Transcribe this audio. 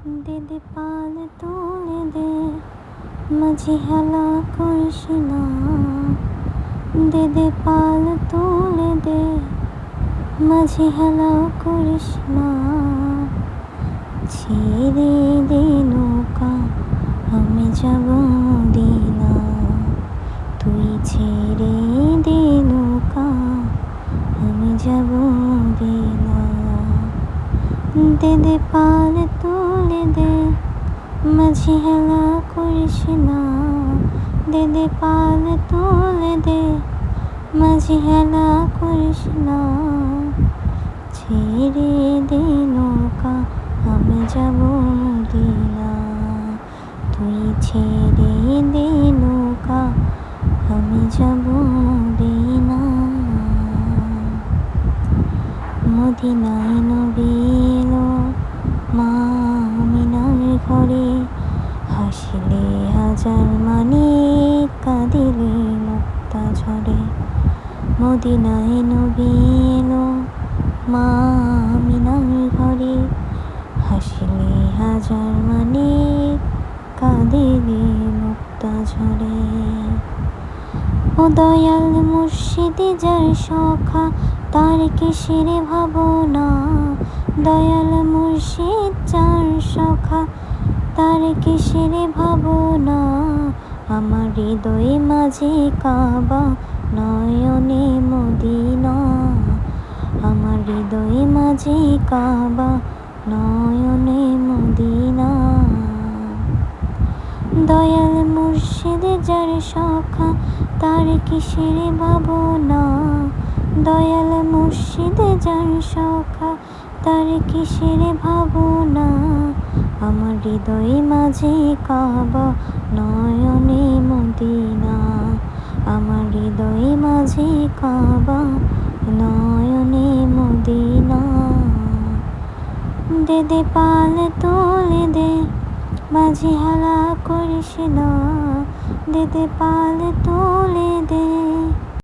দে দে পাল তুলে দে, মাঝি হেলা করিস না। দে দে পাল তুলে দে, মাঝি হেলা করিস না। ছেড়ে দে নৌকা, আমি যাব মদিনা। তুই ছেড়ে দে নৌকা, আমি যাব মদিনা। দে দে পাল তুলে দে, মাঝি হেলা করিস না। দে দে পাল তুলে দে, মাঝি হেলা করিস না। ছেড়ে দে নৌকা, আমি যাব মদিনা। তুই ছেড়ে দে নৌকা, আমি যাব মদিনা। মদিনায় নবী এলো, মা আমিনার ঘরে। হাসিলে হাজার মানিক, কাঁদিলে মুক্তা ঝরে। মদিনায় নবী এলো, মা আমিনার ঘরে। হাসিলে হাজার মানিক, কাঁদিলে মুক্তা ঝরে। ও দয়াল মুর্শিদি যার সখা, তার কিসের ভাবনা। দয়াল মুর্শিদ যার সখা, তার কিসের ভাবনা। আমার হৃদয় মাঝে কাবা, নয়নে মদিনা। আমার হৃদয় মাঝে কাবা, নয়নে মদিনা। দয়াল মুর্শিদ যার সখা, তার কিসের ভাবনা। দয়াল মুর্শিদ যার সখা, তার কিসের ভাবনা। আমার হৃদয় মাঝে কাবা, নয়নে মদিনা। আমার হৃদয় মাঝে কাবা, নয়নে মদিনা। দে দে পাল তুলে দে, মাঝি হেলা করিস না। দে দে পাল তুলে দে,